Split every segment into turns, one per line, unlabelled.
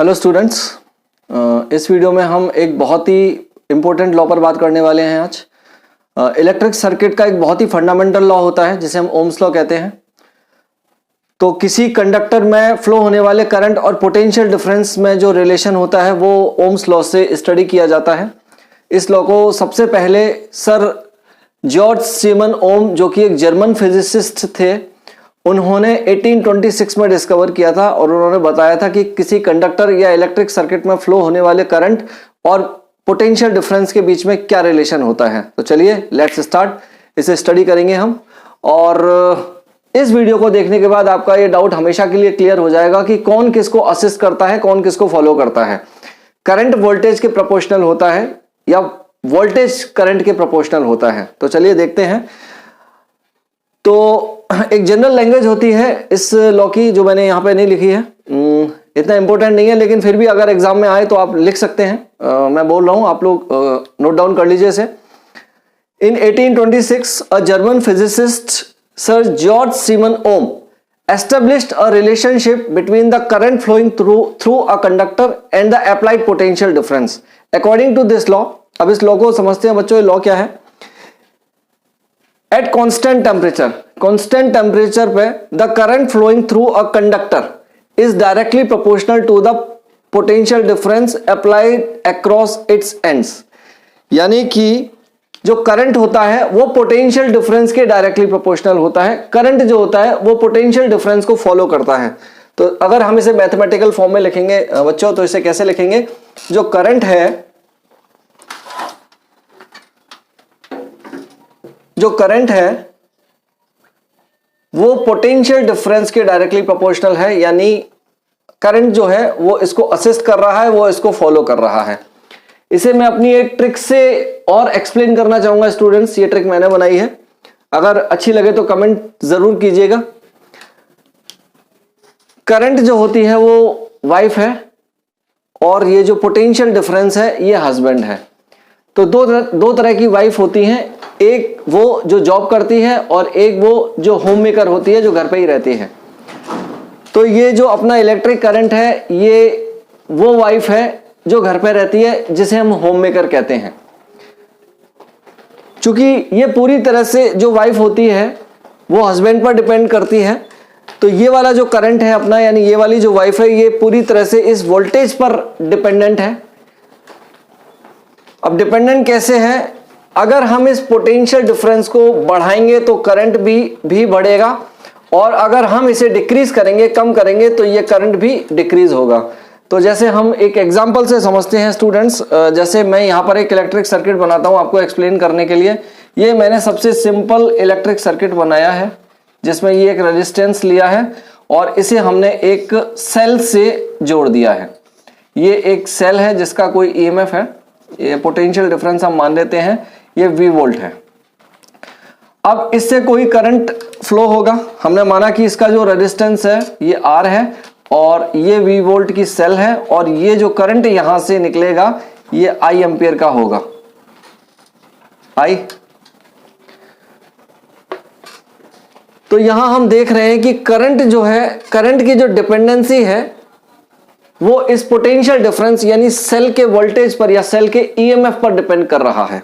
Hello students, इस video में हम एक बहुत ही इम्पोर्टेंट लॉ पर बात करने वाले हैं आज। इलेक्ट्रिक सर्किट का एक बहुत ही फंडामेंटल लॉ होता है जिसे हम ओम्स लॉ कहते हैं। तो किसी कंडक्टर में फ्लो होने वाले करंट और पोटेंशियल डिफरेंस में जो रिलेशन होता है वो ओम्स लॉ से स्टडी किया जाता है। इस लॉ को सबसे पहले सर जॉर्ज सीमन ओम, जो कि एक जर्मन फिजिसिस्ट थे, उन्होंने 1826 में डिस्कवर किया था और उन्होंने बताया था कि किसी कंडक्टर या इलेक्ट्रिक सर्किट में फ्लो होने वाले करंट और पोटेंशियल डिफरेंस के बीच में क्या रिलेशन होता है। तो चलिए लेट्स स्टार्ट, इसे स्टडी करेंगे हम। और इस वीडियो को देखने के बाद आपका ये डाउट हमेशा के लिए क्लियर हो जाएगा कि कौन किसको असिस्ट करता है, कौन किसको फॉलो करता है। करंट वोल्टेज के प्रोपोर्शनल होता है या वोल्टेज करंट के प्रोपोर्शनल होता है। तो चलिए देखते हैं। तो एक जनरल लैंग्वेज होती है इस लॉ की, जो मैंने यहाँ पे नहीं लिखी है, इतना इंपॉर्टेंट नहीं है, लेकिन फिर भी अगर एग्जाम में आए तो आप लिख सकते हैं। मैं बोल रहा हूँ, आप लोग नोट डाउन कर लीजिए इसे। In 1826 a German physicist sir George Simon Ohm established a relationship between the current flowing through a conductor and the applied potential difference. According to this law, अब इस लॉ को समझते हैं बच्चों। ये लॉ क्या है? At constant temperature पे the current flowing through a conductor is directly proportional to the potential difference applied across its ends. यानी कि जो करंट होता है वो पोटेंशियल डिफरेंस के डायरेक्टली प्रोपोर्शनल होता है। करंट जो होता है वो पोटेंशियल डिफरेंस को फॉलो करता है। तो अगर हम इसे मैथमेटिकल फॉर्म में लिखेंगे बच्चों, तो इसे कैसे लिखेंगे? जो करंट है वो पोटेंशियल डिफरेंस के डायरेक्टली प्रोपोर्शनल है, यानी करंट जो है वो इसको असिस्ट कर रहा है, वो इसको फॉलो कर रहा है। इसे मैं अपनी एक ट्रिक से और एक्सप्लेन करना चाहूंगा स्टूडेंट्स। ये ट्रिक मैंने बनाई है, अगर अच्छी लगे तो कमेंट जरूर कीजिएगा। करंट जो होती है वो वाइफ है और ये जो पोटेंशियल डिफरेंस है ये हस्बैंड है। तो दो तरह की वाइफ होती हैं, एक वो जो जॉब करती है और एक वो जो होम मेकर होती है, जो घर पे ही रहती है। तो ये जो अपना इलेक्ट्रिक करंट है ये वो वाइफ है जो घर पे रहती है, जिसे हम होम मेकर कहते हैं। चूंकि ये पूरी तरह से जो वाइफ होती है वो हस्बैंड पर डिपेंड करती है, तो ये वाला जो करंट है अपना, यानी ये वाली जो वाइफ है, ये पूरी तरह से इस वोल्टेज पर डिपेंडेंट है। अब कैसे है? अगर हम इस पोटेंशियल डिफरेंस को बढ़ाएंगे तो करंट भी बढ़ेगा, और अगर हम इसे डिक्रीज करेंगे, कम करेंगे, तो ये करंट भी डिक्रीज होगा। तो जैसे हम एक एग्जांपल से समझते हैं स्टूडेंट्स। जैसे मैं यहाँ पर एक इलेक्ट्रिक सर्किट बनाता हूँ आपको एक्सप्लेन करने के लिए। ये मैंने सबसे सिंपल इलेक्ट्रिक सर्किट बनाया है, जिसमें ये एक रेजिस्टेंस लिया है और इसे हमने एक सेल से जोड़ दिया है। ये एक सेल है जिसका कोई ईएमएफ है, ये पोटेंशियल डिफरेंस हम मान लेते हैं, ये V वोल्ट है। अब इससे कोई करंट फ्लो होगा। हमने माना कि इसका जो रेजिस्टेंस है ये R है और ये V वोल्ट की सेल है, और ये जो करंट यहां से निकलेगा ये I एम्पियर का होगा। I। तो यहां हम देख रहे हैं कि करंट जो है, करंट की जो डिपेंडेंसी है वो इस पोटेंशियल डिफरेंस यानी सेल के वोल्टेज पर या सेल के ईएमएफ पर डिपेंड कर रहा है।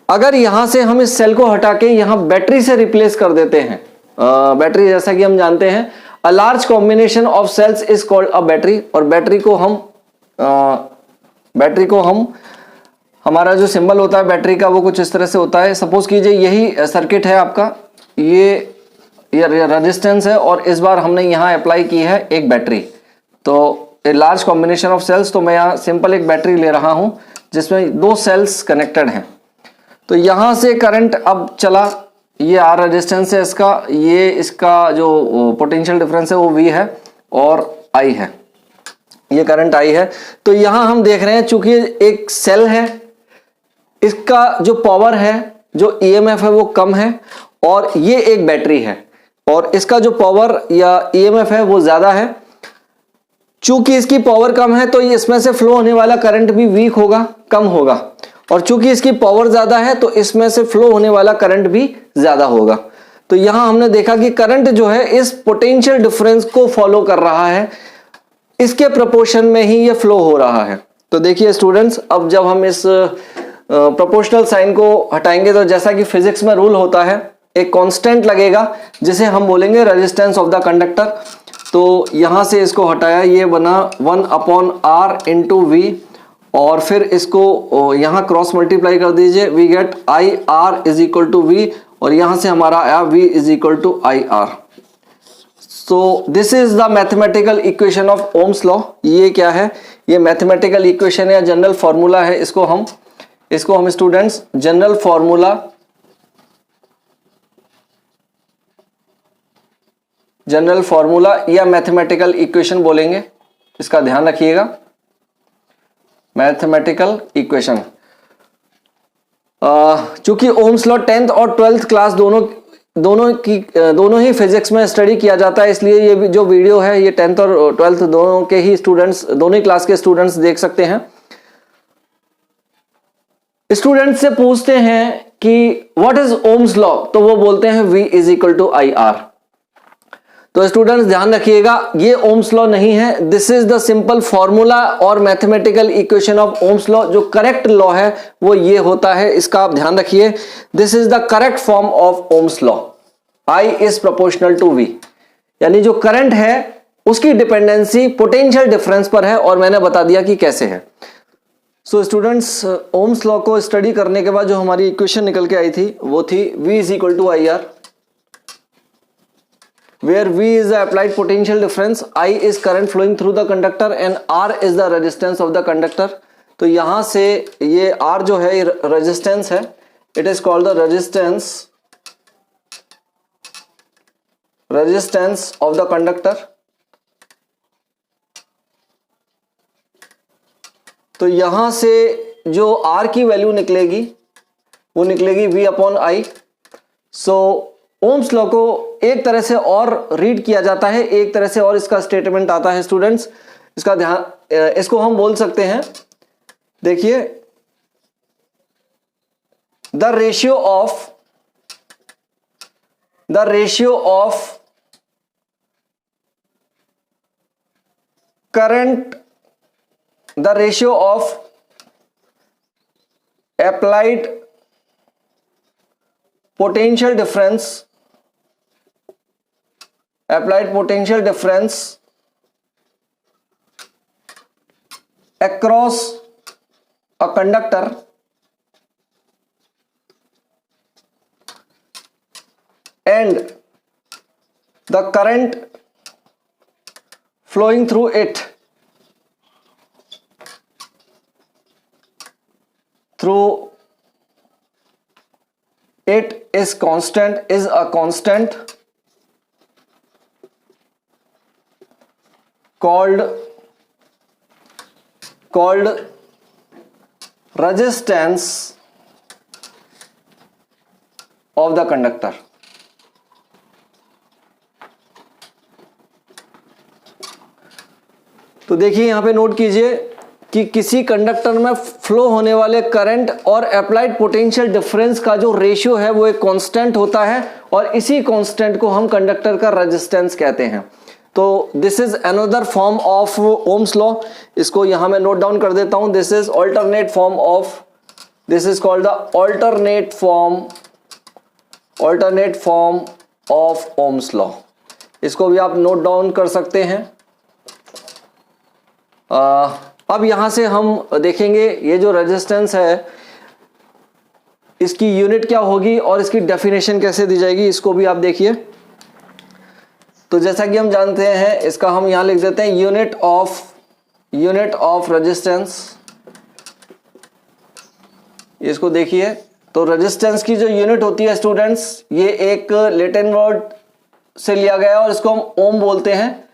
अगर यहां से हम इस सेल को हटा के यहां बैटरी से रिप्लेस कर देते हैं, बैटरी जैसा कि हम जानते हैं a large combination of cells is called a battery, और बैटरी को हम हमारा जो सिंबल होता है बैटरी का वो कुछ इस तरह से होता है। सपोज कीजिए यही सर्किट है आपका, ये रेजिस्टेंस है और इस बार हमने यहाँ अप्लाई की है एक बैटरी। तो a large combination of cells, तो मैं यहाँ सिंपल एक बैटरी ले रहा हूँ जिसमें दो सेल्स कनेक्टेड हैं। तो यहाँ से करंट अब चला, ये आर रेजिस्टेंस है इसका, ये इसका जो पोटेंशियल डिफरेंस है वो V है और I है, ये करंट I है। तो यहाँ हम देख रहे हैं चूंकि एक सेल है, इसका जो पावर है, जो EMF है वो कम है, और ये एक बैटरी है और इसका जो पावर या EMF है वो ज्यादा है। चूंकि इसकी पावर कम है तो इसमें से फ्लो होने वाला करंट भी वीक होगा, कम होगा, और चूंकि इसकी पावर ज्यादा है तो इसमें से फ्लो होने वाला करंट भी ज्यादा होगा। तो यहां हमने देखा कि करंट जो है इस पोटेंशियल डिफरेंस को फॉलो कर रहा है। इसके प्रोपोर्शन में ही ये फ्लो हो रहा है। तो देखिए स्टूडेंट्स, अब जब हम इस प्रोपोर्शनल साइन को हटाएंगे तो जैसा कि फिजिक्स में रूल होता है, एक कांस्टेंट लगेगा जिसे हम बोलेंगे रेजिस्टेंस ऑफ द कंडक्टर। तो यहां से इसको हटाया, ये बना 1/r इंटू वी, और फिर इसको यहां क्रॉस मल्टीप्लाई कर दीजिए, we get I R is equal to V, और यहां से हमारा आया v is equal to I R. So this is the mathematical equation of Ohm's law. ये क्या है? ये मैथमेटिकल इक्वेशन या जनरल फॉर्मूला है। इसको हम स्टूडेंट्स जनरल फॉर्मूला या मैथमेटिकल इक्वेशन बोलेंगे। इसका ध्यान रखिएगा, मैथमेटिकल इक्वेशन। चूंकि ओम्स लॉ 10th और 12th क्लास दोनों ही फिजिक्स में स्टडी किया जाता है, इसलिए ये जो वीडियो है ये 10th और 12th दोनों के ही स्टूडेंट्स, दोनों ही क्लास के स्टूडेंट्स देख सकते हैं। स्टूडेंट्स से पूछते हैं कि व्हाट इज ओम्स लॉ, तो वो बोलते हैं V is equal to I R. तो स्टूडेंट्स ध्यान रखिएगा, ये ओम्स लॉ नहीं है, this is the simple formula और mathematical equation of Ohm's law. जो करेक्ट लॉ है वो ये होता है, इसका आप ध्यान रखिए। This is the correct form of Ohm's law, I is proportional to V, यानी जो करंट है उसकी डिपेंडेंसी पोटेंशियल डिफरेंस पर है, और मैंने बता दिया कि कैसे है। सो स्टूडेंट्स, ओम्स लॉ को स्टडी करने के बाद जो हमारी इक्वेशन निकल के आई थी वो थी V is equal to I R, where V is the applied potential difference, I is current flowing through the conductor and R is the resistance of the conductor। तो यहां से ये R जो है रेजिस्टेंस है, it is called the resistance of the conductor. तो यहां से जो R की वैल्यू निकलेगी वो निकलेगी V upon I. So Ohm's law को एक तरह से और रीड किया जाता है, एक तरह से और इसका स्टेटमेंट आता है स्टूडेंट्स, इसका ध्यान, इसको हम बोल सकते हैं, देखिए, the ratio of current, the ratio of applied potential difference across a conductor and the current flowing through it is a constant called resistance of the conductor। तो देखिए यहां पे नोट कीजिए कि किसी कंडक्टर में फ्लो होने वाले करंट और अप्लाइड पोटेंशियल डिफरेंस का जो रेशियो है वो एक कांस्टेंट होता है, और इसी कांस्टेंट को हम कंडक्टर का रेजिस्टेंस कहते हैं। तो this is another form of Ohm's law. इसको यहां मैं नोट डाउन कर देता हूं। This is alternate form of, this is called the alternate form of Ohm's law. इसको भी आप नोट डाउन कर सकते हैं। अब यहां से हम देखेंगे ये जो रेजिस्टेंस है इसकी यूनिट क्या होगी और इसकी डेफिनेशन कैसे दी जाएगी, इसको भी आप देखिए। तो जैसा कि हम जानते हैं, इसका हम यहां लिख देते हैं यूनिट ऑफ रेजिस्टेंस। इसको देखिए, तो रेजिस्टेंस की जो यूनिट होती है स्टूडेंट्स, ये एक लैटिन वर्ड से लिया गया है और इसको हम ओम बोलते हैं,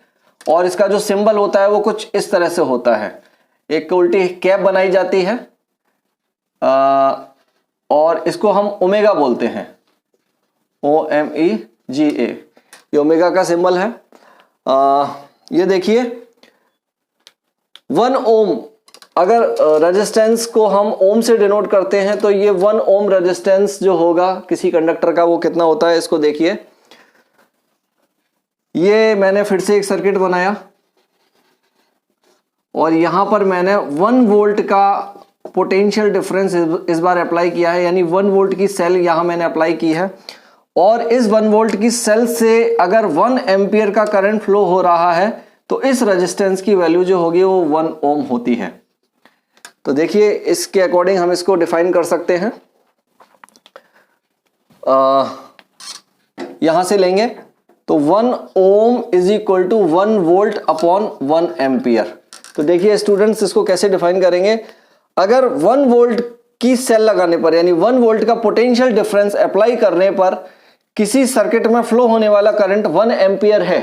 और इसका जो सिंबल होता है वो कुछ इस तरह से होता है, एक उल्टी कैप बनाई जाती है, और इसको हम ओमेगा बोलते हैं, OMEGA, ये ओमेगा का सिंबल है। ये देखिए 1 ओम, अगर रेजिस्टेंस को हम ओम से डिनोट करते हैं तो ये 1 ओम रेजिस्टेंस जो होगा किसी कंडक्टर का वो कितना होता है, इसको देखिए। ये मैंने फिर से एक सर्किट बनाया, और यहाँ पर मैंने 1 वोल्ट का पोटेंशियल डिफरेंस इस बार अप्लाई किया है, यानी 1 वोल्ट की सेल यहाँ मैंने अप्लाई की है। और इस 1 वोल्ट की सेल से अगर 1 एम्पियर का करंट फ्लो हो रहा है तो इस रेजिस्टेंस की वैल्यू जो होगी वो 1 ओम होती है। तो देखिए इसके अकॉर्डिंग हम इसको डिफाइन कर सकते हैं। यहां से लेंगे तो 1 ohm is equal to 1 volt upon 1 ampere. तो देखिए स्टूडेंट्स इसको कैसे डिफाइन करेंगे। अगर 1 वोल्ट की सेल लगाने पर यानी 1 वोल्ट का पोटेंशियल डिफरेंस अप्लाई करने पर किसी सर्किट में फ्लो होने वाला करंट 1 एम्पियर है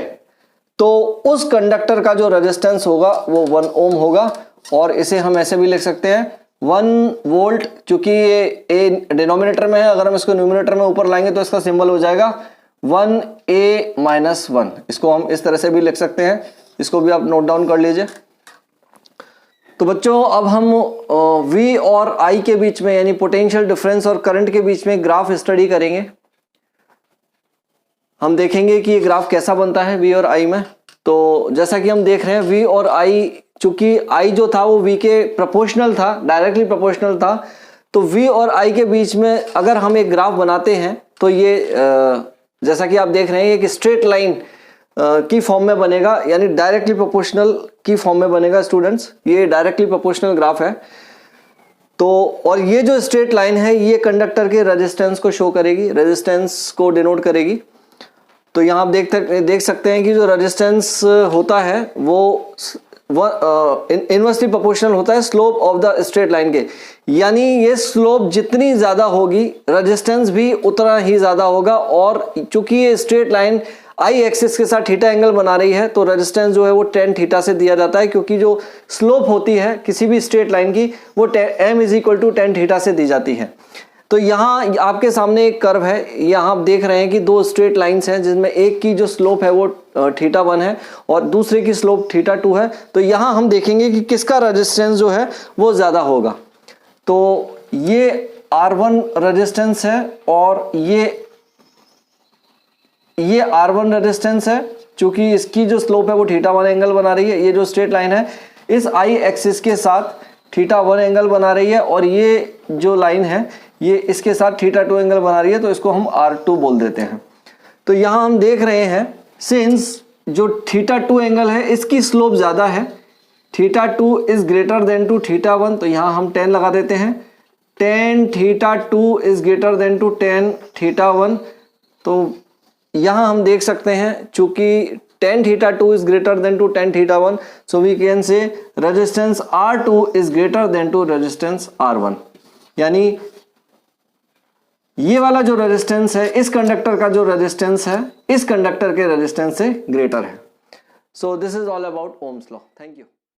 तो उस कंडक्टर का जो रेजिस्टेंस होगा वो 1 ओम होगा। और इसे हम ऐसे भी लिख सकते हैं 1 वोल्ट, चूंकि ये ए डिनोमिनेटर में है, अगर हम इसको न्यूमरेटर में ऊपर लाएंगे तो इसका सिंबल हो जाएगा 1A-1। इसको हम इस तरह से भी लिख सकते हैं, इसको भी आप नोट डाउन कर लीजिए। तो बच्चों अब हम V और I के बीच में यानी पोटेंशियल डिफरेंस और करंट के बीच में ग्राफ स्टडी करेंगे। हम देखेंगे कि ये ग्राफ कैसा बनता है V और I में। तो जैसा कि हम देख रहे हैं V और I, चूंकि I जो था वो V के प्रोपोर्शनल था, डायरेक्टली प्रोपोर्शनल था, तो V और I के बीच में अगर हम एक ग्राफ बनाते हैं तो ये जैसा कि आप देख रहे हैं एक स्ट्रेट लाइन की फॉर्म में बनेगा, यानी डायरेक्टली प्रोपोर्शनल की फॉर्म में बनेगा। स्टूडेंट्स ये डायरेक्टली प्रोपोर्शनल ग्राफ है। तो और ये जो स्ट्रेट लाइन है ये कंडक्टर के रेजिस्टेंस को शो करेगी, रेजिस्टेंस को डिनोट करेगी। तो यहाँ आप देख सकते हैं कि जो रेजिस्टेंस होता है वो इनवर्सली प्रोपोर्शनल होता है slope of the straight line के, यानी ये स्लोप जितनी ज्यादा होगी रेजिस्टेंस भी उतना ही ज्यादा होगा। और चूंकि ये स्ट्रेट लाइन आई एक्सिस के साथ थीटा एंगल बना रही है तो रेजिस्टेंस जो है वो tan थीटा से दिया जाता है, क्योंकि जो स्लोप होती है किसी भी स्ट्रेट लाइन की वो m is equal to tan theta से दी जाती है। तो यहाँ आपके सामने एक कर्व है, यहाँ आप देख रहे हैं कि 2 स्ट्रेट लाइंस हैं जिसमें एक की जो स्लोप है वो θ1 है और दूसरे की स्लोप θ2 है। तो यहाँ हम देखेंगे कि किसका रेजिस्टेंस जो है वो ज्यादा होगा। तो ये R1 रेजिस्टेंस है और ये R1 रेजिस्टेंस है, चूंकि इसकी जो स्लोप है वो θ1 एंगल बना रही है। ये जो स्ट्रेट लाइन है इस I एक्सिस के साथ θ1 एंगल बना रही है और ये जो लाइन है ये इसके साथ θ2 एंगल बना रही है, तो इसको हम R2 बोल देते हैं। तो यहाँ हम देख रहे हैं सिंस जो θ2 एंगल है इसकी स्लोप ज्यादा है, θ2 इज ग्रेटर देन टू θ1, तो यहाँ हम tan लगा देते हैं। tan θ2 is greater than to tan θ1। तो यहाँ हम देख सकते हैं चूंकि tan θ2 is greater than to tan θ1, so we can say resistance R2 is greater than to resistance R1, यानी ये वाला जो रेजिस्टेंस है इस कंडक्टर का जो रेजिस्टेंस है इस कंडक्टर के रेजिस्टेंस से ग्रेटर है। सो this is all about Ohm's law. Thank you.